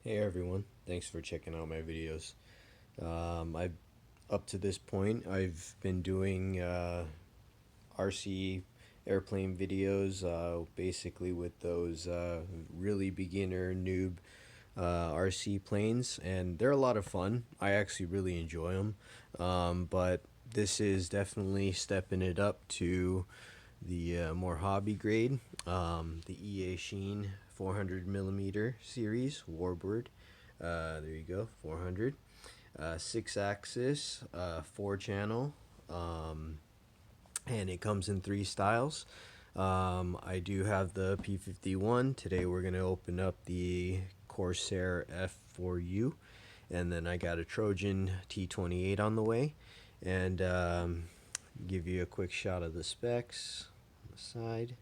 Hey everyone, thanks for checking out my videos. I've up to this point I've been doing RC airplane videos, basically with those really beginner noob RC planes, and they're a lot of fun. I actually really enjoy them, but this is definitely stepping it up to the more hobby grade, the Eachine 400 millimeter series Warbird. There you go, 400. 6-axis, 4 channel, and it comes in 3 styles. I do have the P51. Today we're going to open up the Corsair F4U, and then I got a Trojan T28 on the way, and give you a quick shot of the specs on the side.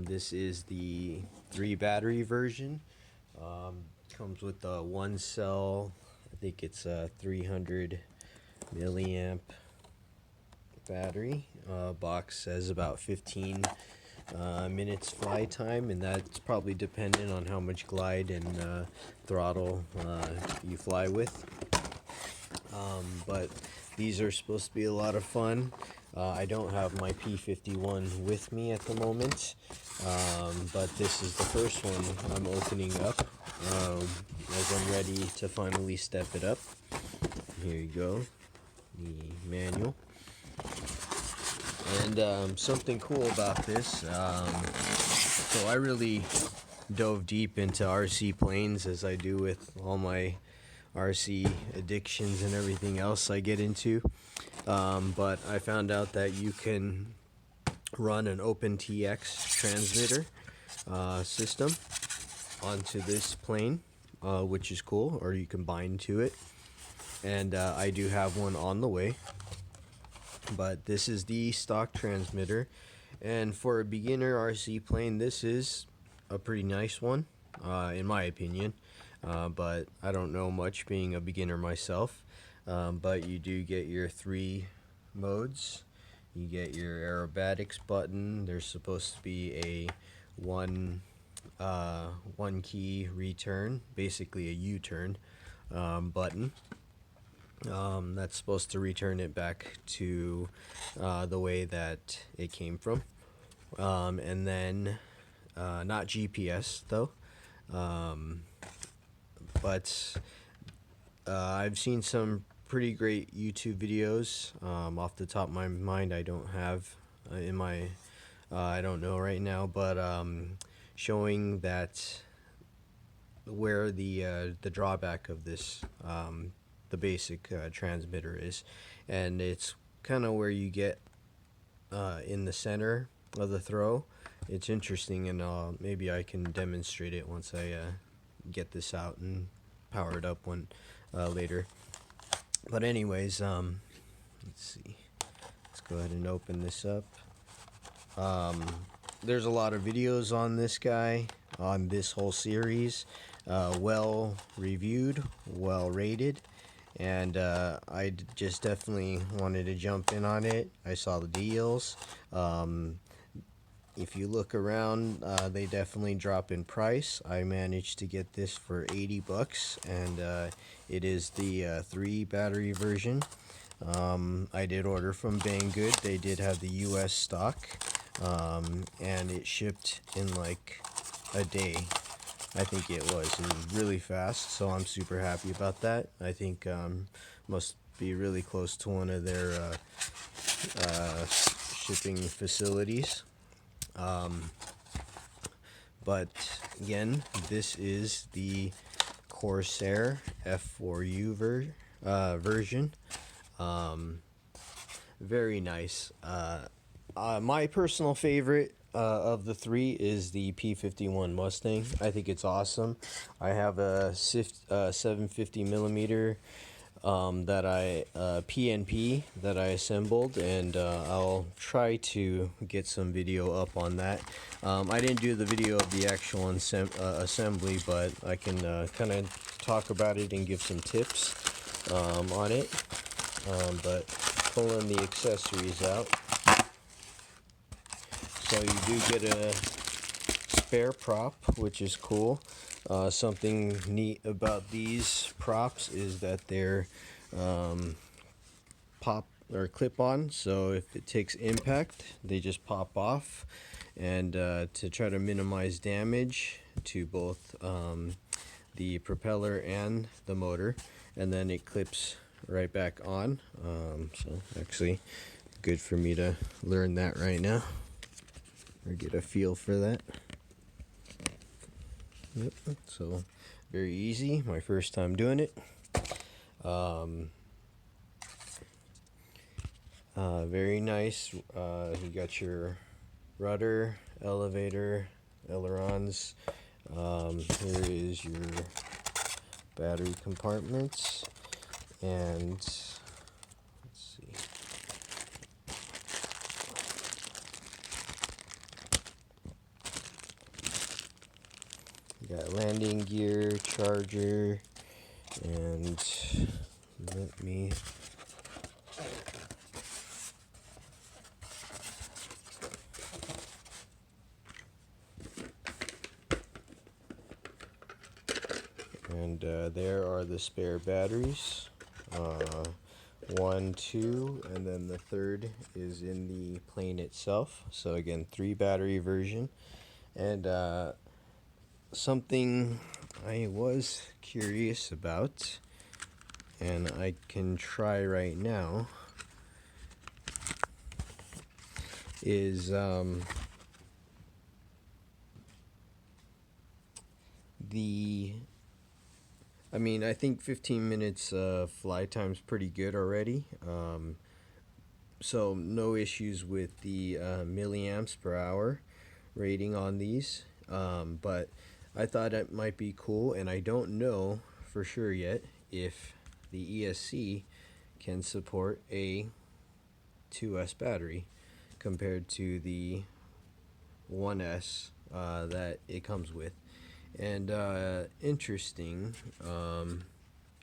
This is the 3 battery version. Comes with a 1 cell, I think it's a 300 milliamp battery. Box says about 15 minutes fly time, and that's probably dependent on how much glide and throttle you fly with. But these are supposed to be a lot of fun. I don't have my P51 with me at the moment, but this is the first one I'm opening up as I'm ready to finally step it up. Here you go, the manual. And something cool about this, so I really dove deep into RC planes, as I do with all my RC addictions and everything else I get into. But I found out that you can run an OpenTX transmitter system onto this plane, which is cool, or you can bind to it. And I do have one on the way, but this is the stock transmitter, and for a beginner RC plane, this is a pretty nice one, in my opinion. But I don't know much, being a beginner myself. But you do get your 3 modes. You get your aerobatics button. There's supposed to be a one key return, basically a U-turn button. That's supposed to return it back to the way that it came from. And then not GPS though. But I've seen some pretty great YouTube videos. Off the top of my mind, I don't have in my I don't know right now, but showing that where the drawback of this the basic transmitter is, and it's kind of where you get in the center of the throw. It's interesting, and maybe I can demonstrate it once I get this out and power it up one later. But anyways, let's see. Let's go ahead and open this up. There's a lot of videos on this guy, on this whole series, well reviewed, well rated, and I just definitely wanted to jump in on it. I saw the deals. If you look around, they definitely drop in price. I managed to get this for 80 bucks, and it is the 3 battery version. I did order from Banggood. They did have the US stock, and it shipped in like a day. I think it was really fast, so I'm super happy about that. I think must be really close to one of their shipping facilities. But again, this is the Corsair F4U version. Very nice. My personal favorite of the 3 is the P51 Mustang. I think it's awesome. I have a 750 millimeter that I PNP that I assembled, and I'll try to get some video up on that. I didn't do the video of the actual assembly, but I can kind of talk about it and give some tips on it. But pulling the accessories out, so you do get a spare prop, which is cool. Something neat about these props is that they're pop or clip on, so if it takes impact they just pop off, and to try to minimize damage to both the propeller and the motor, and then it clips right back on. So actually good for me to learn that right now, or get a feel for that. Yep. So very easy, my first time doing it. Very nice. You got your rudder, elevator, ailerons. Here is your battery compartments, and let's see. You got landing gear, charger, and let me there are the spare batteries, 1, 2, and then the third is in the plane itself. So again, 3 battery version. And something I was curious about, and I can try right now, is I think 15 minutes fly time's pretty good already. So no issues with the milliamps per hour rating on these. But I thought it might be cool, and I don't know for sure yet if the ESC can support a 2S battery compared to the 1S that it comes with. And interesting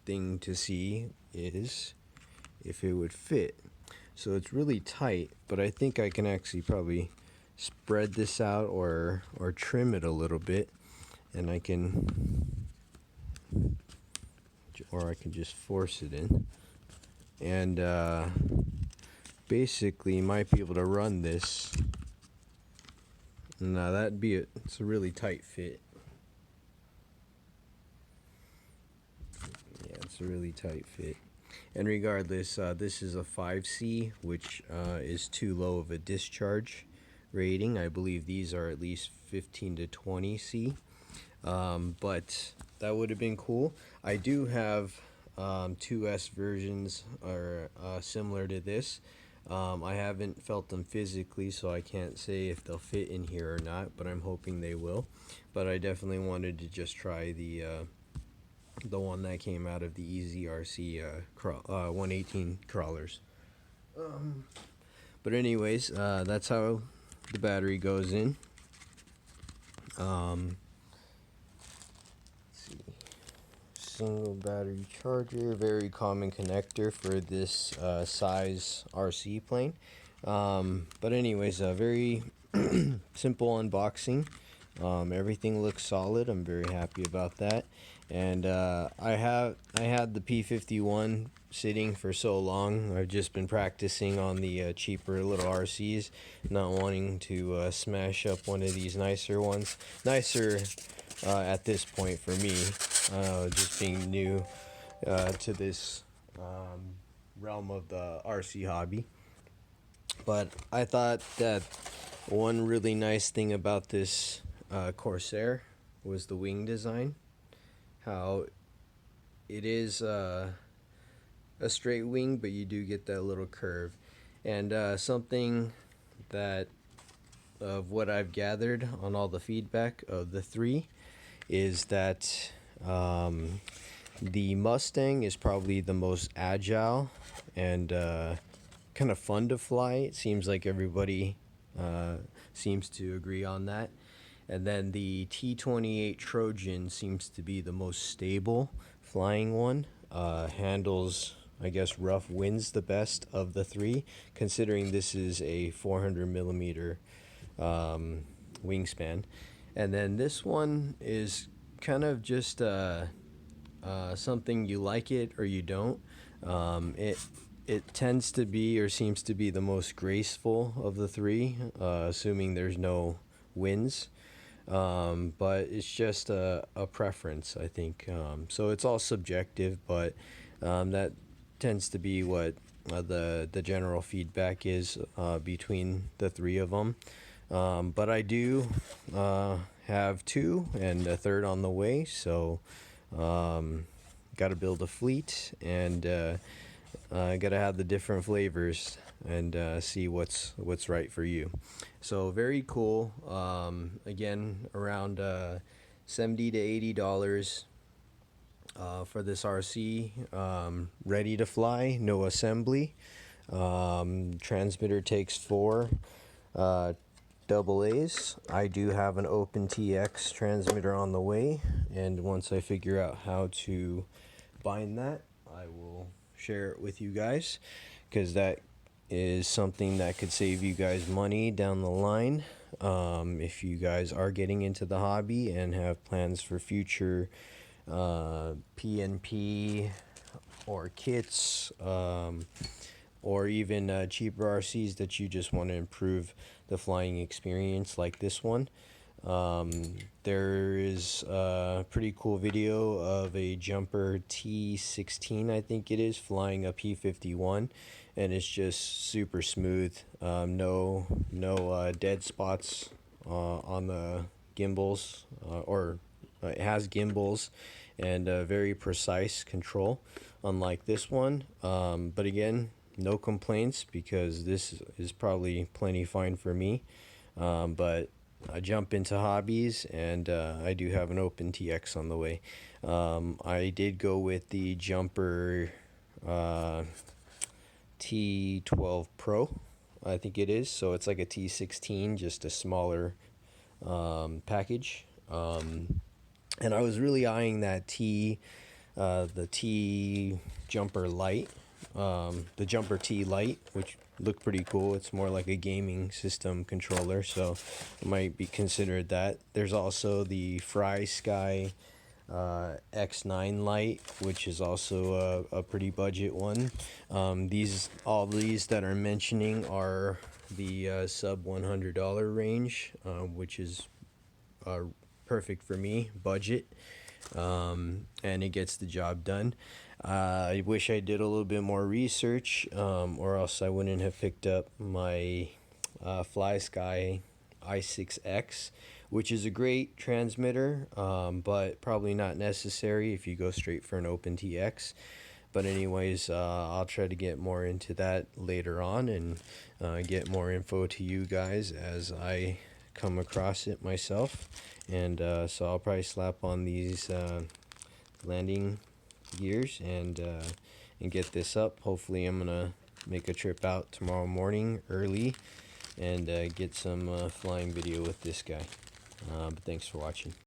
thing to see is if it would fit. So it's really tight, but I think I can actually probably spread this out or trim it a little bit, and I can just force it in, and basically might be able to run this. Now that'd be it. It's a really tight fit. Yeah, it's a really tight fit. And regardless, this is a 5C, which is too low of a discharge rating. I believe these are at least 15 to 20C. But that would have been cool. I do have 2S versions are similar to this. I haven't felt them physically, so I can't say if they'll fit in here or not, but I'm hoping they will. But I definitely wanted to just try the one that came out of the EZRC 118 crawlers. But anyways, that's how the battery goes in. Let's see. Single battery charger, very common connector for this size RC plane. But anyways, a very simple unboxing. Everything looks solid. I'm very happy about that. And I had the P51 sitting for so long. I've just been practicing on the cheaper little RCs, not wanting to smash up one of these nicer ones. Nicer at this point for me, just being new to this realm of the RC hobby. But I thought that one really nice thing about this Corsair was the wing design. How it is a straight wing, but you do get that little curve. And something that of what I've gathered on all the feedback of the 3 is that the Mustang is probably the most agile and kind of fun to fly. It seems like everybody seems to agree on that. And then the T-28 Trojan seems to be the most stable flying one. Handles, I guess, rough winds the best of the 3, considering this is a 400 millimeter wingspan. And then this one is kind of just something you like it or you don't. It tends to be or seems to be the most graceful of the three, assuming there's no winds. But it's just a preference, I think. So it's all subjective, but that tends to be what the general feedback is between the three of them. But I do have two and a third on the way, so got to build a fleet and got to have the different flavors and see what's right for you. So very cool. Again, around $70 to $80 for this RC. Ready to fly, no assembly. Transmitter takes 4 double A's. I do have an Open TX transmitter on the way, and once I figure out how to bind that, I will share it with you guys, because that is something that could save you guys money down the line. If you guys are getting into the hobby and have plans for future PNP or kits, or even cheaper RCs that you just want to improve the flying experience, like this one. There is a pretty cool video of a Jumper T16, I think it is, flying a P51, and it's just super smooth. No dead spots on the gimbals, or it has gimbals, and very precise control, unlike this one. But again, no complaints, because this is probably plenty fine for me. But I jump into hobbies, and I do have an Open TX on the way. I did go with the Jumper T12 Pro, I think it is. So it's like a T16, just a smaller package. And I was really eyeing that the T Jumper Lite, the Jumper T Lite, which looked pretty cool. It's more like a gaming system controller, so it might be considered that. There's also the Fry Sky X9 Lite, which is also a pretty budget one. All these that are mentioning are the sub $100 range, which is perfect for me, budget, and it gets the job done. I wish I did a little bit more research, or else I wouldn't have picked up my FlySky i6X, which is a great transmitter, but probably not necessary if you go straight for an Open TX. But anyways, I'll try to get more into that later on, and get more info to you guys as I come across it myself. And so I'll probably slap on these landing gears and get this up. Hopefully I'm gonna make a trip out tomorrow morning early and get some flying video with this guy. But thanks for watching.